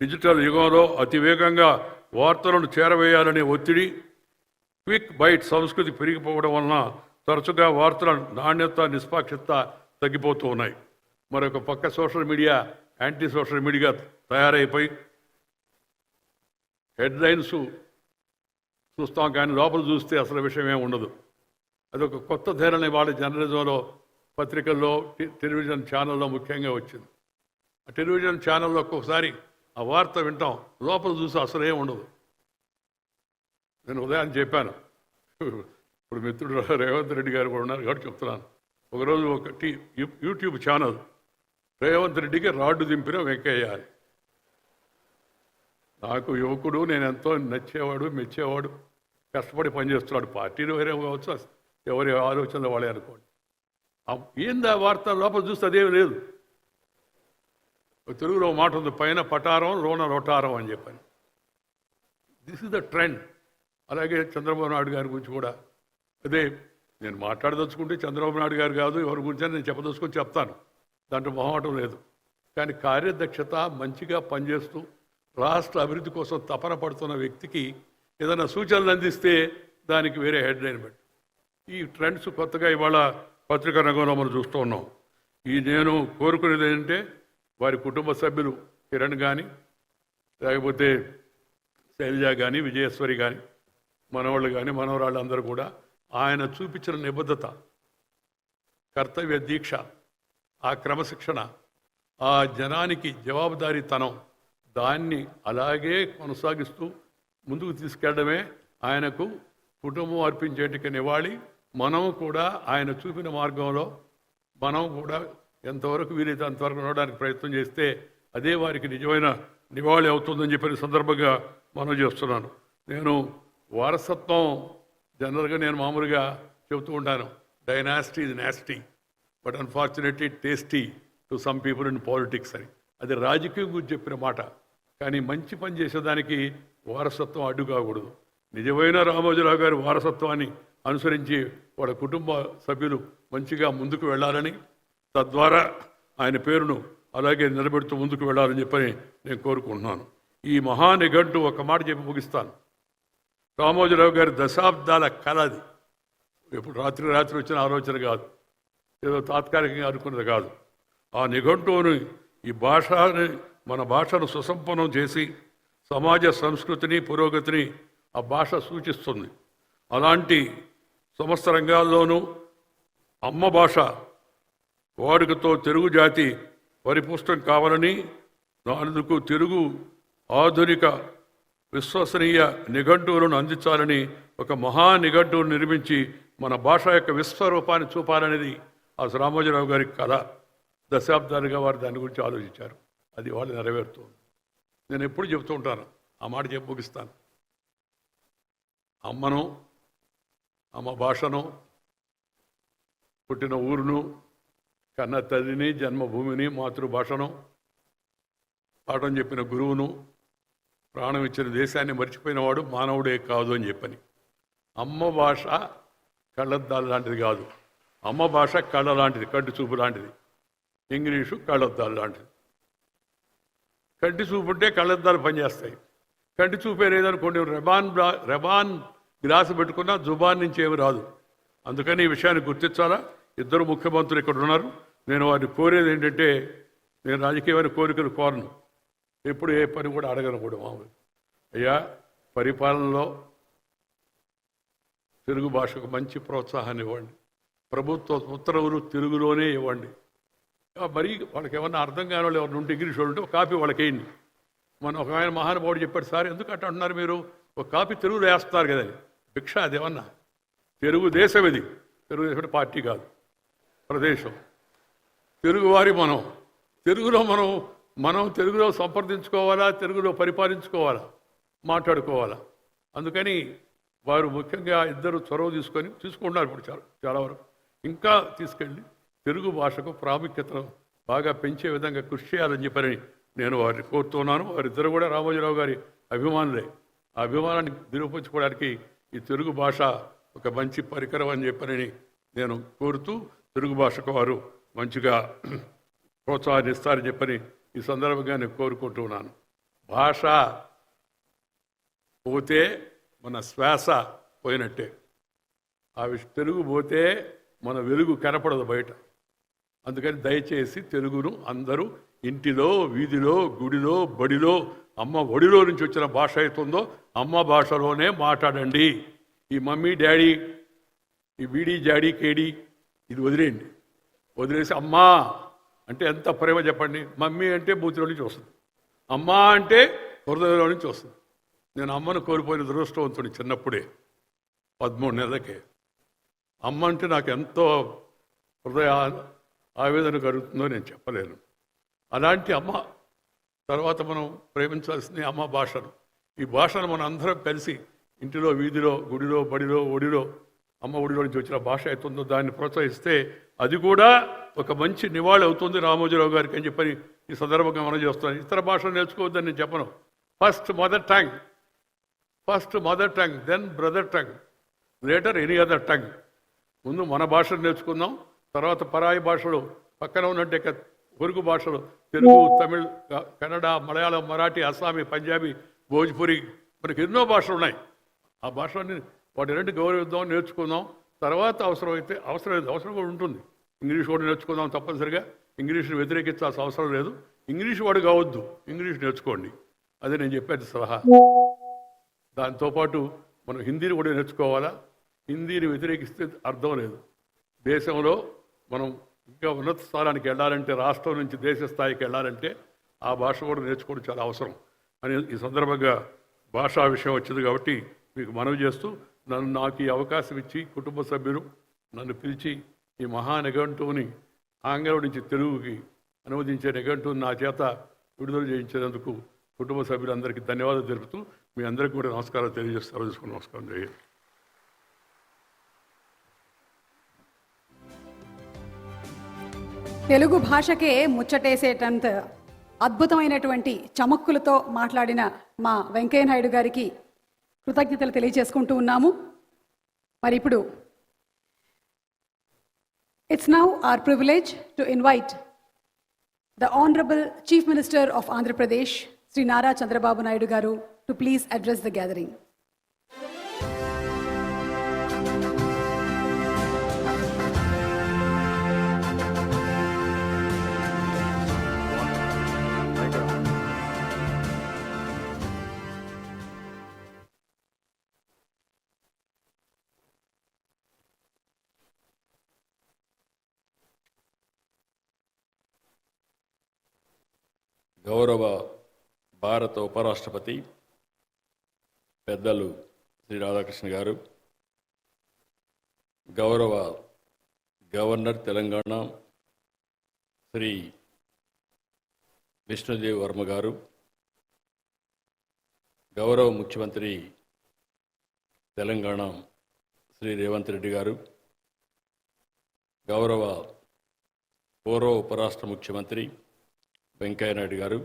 Digital యుగంలో అతివేగంగా వార్తలను చేరవేయాలనే ఒత్తిడి, క్విక్ బైట్ సంస్కృతి పెరిగిపోవడం వలన తరచుగా వార్తల నాణ్యత, నిష్పాక్షత తగ్గిపోతూ ఉన్నాయి. మరొక పక్క social media anti social media తయారైపోయి హెడ్లైన్స్ చూస్తాం కానీ లోపల చూస్తే అసలు విషయం ఏమి ఉండదు. అదొక కొత్త ధోరణి వాళ్ళ జర్నలిజంలో, పత్రికల్లో, టెలివిజన్ ఛానల్లో ముఖ్యంగా వచ్చింది. ఆ టెలివిజన్ ఛానల్లో ఒక్కొక్కసారి ఆ వార్త వింటాం, లోపల చూసి అసలు ఏమి ఉండదు. నేను ఉదయం చెప్పాను, ఇప్పుడు మిత్రుడు రేవంత్ రెడ్డి గారు కూడా ఉన్నారు కాబట్టి చెప్తున్నాను. ఒకరోజు ఒక యూట్యూబ్ ఛానల్ రేవంత్ రెడ్డికి రాడ్డు దింపిన వెంకయ్య అని. నాకు యువకుడు, నేను ఎంతో నచ్చేవాడు, మెచ్చేవాడు, కష్టపడి పనిచేస్తున్నాడు. పార్టీలు వేరే కావచ్చు, ఎవరి ఆలోచనలు వాళ్ళే అనుకోండి. ఏందా వార్త లోపల చూస్తే అదేమి లేదు. తెలుగులో మాట ఉంది, పైన పటారం లోన రొటారం అని చెప్పని. This is the trend. అలాగే చంద్రబాబు నాయుడు గారి గురించి కూడా అదే. నేను మాట్లాడదలుచుకుంటే చంద్రబాబు నాయుడు గారు కాదు, ఎవరి గురించి నేను చెప్పదలుచుకొని చెప్తాను, దాంట్లో మొహమాటం లేదు. కానీ కార్యదక్షత, మంచిగా పనిచేస్తూ రాష్ట్ర అభివృద్ధి కోసం తపన పడుతున్న వ్యక్తికి ఏదైనా సూచనలు అందిస్తే దానికి వేరే హెడ్లైన్ పెట్టి, ఈ ట్రెండ్స్ కొత్తగా ఇవాళ పత్రికా రంగంలో మనం చూస్తూ ఉన్నాం. నేను కోరుకునేది ఏంటంటే వారి కుటుంబ సభ్యులు కిరణ్ కానీ, లేకపోతే శైలజ కానీ, విజయేశ్వరి కానీ, మనవాళ్ళు కానీ, మనవరాళ్ళు అందరూ కూడా ఆయన చూపించిన నిబద్ధత, కర్తవ్య దీక్ష, ఆ క్రమశిక్షణ, ఆ జనానికి జవాబుదారీతనం, దాన్ని అలాగే కొనసాగిస్తూ ముందుకు తీసుకెళ్లడమే ఆయనకు కుటుంబం అర్పించేటికి నివాళి. మనం కూడా ఆయన చూపిన మార్గంలో మనం కూడా ఎంతవరకు వీలైతే అంతవరకు నడవడానికి ప్రయత్నం చేస్తే అదే వారికి నిజమైన నివాళి అవుతుందని చెప్పిన సందర్భంగా మనం చేస్తున్నాను. నేను వారసత్వం జనరల్గా నేను మామూలుగా చెబుతూ ఉంటాను, dynasty is nasty but unfortunately tasty to some people in politics అని. అది రాజకీయం గురించి చెప్పిన మాట. కానీ మంచి పని చేసేదానికి వారసత్వం అడ్డు కాకూడదు. నిజమైన రామోజీరావు గారి వారసత్వాన్ని అనుసరించి వాళ్ళ కుటుంబ సభ్యులు మంచిగా ముందుకు వెళ్ళాలని, తద్వారా ఆయన పేరును అలాగే నిలబెడుతూ ముందుకు వెళ్ళాలని చెప్పని నేను కోరుకుంటున్నాను. ఈ మహానిఘంటు ఒక మాట చెప్పి ముగిస్తాను. రామోజీరావు గారి దశాబ్దాల కళ అది. ఎప్పుడు రాత్రి వచ్చిన ఆలోచన కాదు, ఏదో తాత్కాలికంగా అనుకున్నది కాదు. ఆ నిఘంటువుని, ఈ భాషని, మన భాషను సుసంపన్నం చేసి సమాజ సంస్కృతిని, పురోగతిని ఆ భాష సూచిస్తుంది. అలాంటి సమస్త రంగాల్లోనూ అమ్మ భాష వాడుకతో తెలుగు జాతి పరిపుష్టం కావాలని, నాలుగు తెలుగు ఆధునిక విశ్వసనీయ నిఘంటువులను అందించాలని, ఒక మహా నిఘంటువును నిర్మించి మన భాష యొక్క విశ్వరూపాన్ని చూపాలనేది ఆ రామోజీరావు గారి కళ. దశాబ్దాలుగా వారు దాని గురించి ఆలోచించారు. అది వాళ్ళు నెరవేరుతుంది. నేను ఎప్పుడు చెబుతూ ఉంటాను, ఆ మాట చెప్పి ముగిస్తాను. అమ్మను, అమ్మ భాషను, పుట్టిన ఊరును, కన్న తల్లిని, జన్మభూమిని, మాతృభాషను, పాఠం చెప్పిన గురువును, ప్రాణం ఇచ్చిన దేశాన్ని మర్చిపోయినవాడు మానవుడే కాదు అని చెప్పని. అమ్మ భాష కళ్ళద్దాలు లాంటిది కాదు. అమ్మ భాష కళ్ళ లాంటిది, కంటి చూపు లాంటిది. ఇంగ్లీషు కళ్ళద్దాలు లాంటిది. కంటి చూపు ఉంటే కళ్ళద్దాలు పనిచేస్తాయి. కంటి చూపే లేదనుకోండి, రెబాన్ గ్లాసు పెట్టుకున్నా జుబాన్ నుంచి ఏమి రాదు. అందుకని ఈ విషయాన్ని గుర్తించాలా. ఇద్దరు ముఖ్యమంత్రులు ఇక్కడ ఉన్నారు. నేను వారిని కోరేది ఏంటంటే, నేను రాజకీయమైన కోరికలు కోరను, ఎప్పుడు ఏ పని కూడా అడగను కూడా. మామూలు అయ్యా, పరిపాలనలో తెలుగు భాషకు మంచి ప్రోత్సాహాన్ని ఇవ్వండి. ప్రభుత్వ ఉత్తర్వులు తెలుగులోనే ఇవ్వండి. మరి వాళ్ళకి ఏమన్నా అర్థం కాని వాళ్ళు ఎవరు ఉంటే, ఇంగ్లీష్ వాళ్ళు ఉంటే ఒక కాపీ వాళ్ళకి వేయండి. మన ఒక ఆయన మహానుభావుడు చెప్పాడు, సార్ ఎందుకు అట్లా అంటున్నారు మీరు, ఒక కాపీ తెలుగులో వేస్తున్నారు కదా. భిక్ష అదేమన్నా. తెలుగుదేశం ఇది. తెలుగుదేశం పార్టీ కాదు, ప్రదేశం. తెలుగువారి మనం తెలుగులో సంప్రదించుకోవాలా, తెలుగులో పరిపాలించుకోవాలా, మాట్లాడుకోవాలా. అందుకని వారు ముఖ్యంగా ఇద్దరు చొరవ తీసుకుంటున్నారు ఇప్పుడు చాలా వరకు. ఇంకా తీసుకెళ్ళి తెలుగు భాషకు ప్రాముఖ్యతను బాగా పెంచే విధంగా కృషి చేయాలని చెప్పని నేను వారిని కోరుతున్నాను. వారిద్దరు కూడా రామోజీరావు గారి అభిమానులే. ఆ అభిమానాన్ని నిరూపించుకోవడానికి ఈ తెలుగు భాష ఒక మంచి పరికరం అని చెప్పని నేను కోరుతూ, తెలుగు భాషకు వారు మంచిగా ప్రోత్సాహాన్ని ఇస్తారని చెప్పని ఈ సందర్భంగా నేను కోరుకుంటున్నాను. భాష పోతే మన శ్వాస పోయినట్టే. ఆ తెలుగు పోతే మన వెలుగు కనపడదు బయట. అందుకని దయచేసి తెలుగును అందరూ ఇంటిలో, వీధిలో, గుడిలో, బడిలో, అమ్మ ఒడిలో నుంచి వచ్చిన భాష అవుతుందో అమ్మ భాషలోనే మాట్లాడండి. ఈ మమ్మీ డాడీ, ఈ బీడీ జాడీ కేడీ ఇది వదిలేయండి. వదిలేసి అమ్మా అంటే ఎంత ప్రేమ చెప్పండి. మమ్మీ అంటే బూతిలో నుంచి వస్తుంది, అమ్మ అంటే హృదయంలో నుంచి వస్తుంది. నేను అమ్మను కోల్పోయిన దురదృష్టవంతుడి చిన్నప్పుడే, 13 నెలలకే. అమ్మ అంటే నాకు ఎంతో హృదయ ఆవేదన కలుగుతుందో నేను చెప్పలేను. అలాంటి అమ్మ తర్వాత మనం ప్రేమించాల్సింది అమ్మ భాషను. ఈ భాషను మనం అందరం కలిసి ఇంటిలో, వీధిలో, గుడిలో, బడిలో, ఒడిలో, అమ్మ ఒడిలో నుంచి వచ్చిన భాష అవుతుందో దాన్ని ప్రోత్సహిస్తే అది కూడా ఒక మంచి నివాళి అవుతుంది రామోజీరావు గారికి అని చెప్పని ఈ సందర్భంగా మనం చేస్తున్నాను. ఇతర భాషలు నేర్చుకోవద్దని నేను చెప్పను. First mother tongue, then brother tongue, later any other tongue. ముందు మన భాషను నేర్చుకుందాం, తర్వాత పరాయి భాషలు పక్కన ఉన్నట్టే పొరుగు భాషలు తెలుగు, తమిళ్, కన్నడ, మలయాళం, మరాఠీ, అస్సామీ, పంజాబీ, భోజ్పురి, మనకి ఎన్నో భాషలు ఉన్నాయి. ఆ భాషలన్నీ వాటి రెండు గౌరవిద్దాం, నేర్చుకుందాం. తర్వాత అవసరం కూడా ఉంటుంది. ఇంగ్లీష్ కూడా నేర్చుకుందాం తప్పనిసరిగా. ఇంగ్లీష్ని వ్యతిరేకించాల్సిన అవసరం లేదు. ఇంగ్లీష్ వాడు కావద్దు, ఇంగ్లీష్ నేర్చుకోండి. అదే నేను చెప్పేది సలహా. దాంతోపాటు మనం హిందీని కూడా నేర్చుకోవాలా. హిందీని వ్యతిరేకిస్తే అర్థం లేదు. దేశంలో మనం ఇంకా ఉన్నత స్థానానికి వెళ్ళాలంటే, రాష్ట్రం నుంచి దేశ స్థాయికి వెళ్ళాలంటే ఆ భాష కూడా నేర్చుకోవడం చాలా అవసరం అని ఈ సందర్భంగా భాషా విషయం వచ్చింది కాబట్టి మీకు మనవి చేస్తూ, నాకు ఈ అవకాశం ఇచ్చి కుటుంబ సభ్యులు నన్ను పిలిచి ఈ మహా నిఘంటువుని ఆంగ్లం నుంచి తెలుగుకి అనువదించే నిఘంటువుని నా చేత విడుదల చేయించేందుకు కుటుంబ సభ్యులందరికీ ధన్యవాదాలు తెలుపుతూ మీ అందరికీ కూడా నమస్కారాలు తెలియజేస్తారు. నమస్కారం చేయండి. తెలుగు భాషకే ముచ్చటేసేటంత అద్భుతమైనటువంటి చమక్కులతో మాట్లాడిన మా వెంకయ్య నాయుడు గారికి కృతజ్ఞతలు తెలియజేసుకుంటూ ఉన్నాము. మరి ఇప్పుడు it's now our privilege to invite the honourable chief minister of Andhra Pradesh Shri Nara Chandrababu Naidu గారు to please address the gathering. గౌరవ భారత ఉపరాష్ట్రపతి పెద్దలు శ్రీ రాధాకృష్ణ గారు, గౌరవ గవర్నర్ తెలంగాణ శ్రీ విష్ణుదేవ్ వర్మ గారు, గౌరవ ముఖ్యమంత్రి తెలంగాణ శ్రీ రేవంత్ రెడ్డి గారు, గౌరవ పూర్వ ఉపరాష్ట్ర ముఖ్యమంత్రి వెంకయ్య నాయుడు గారు,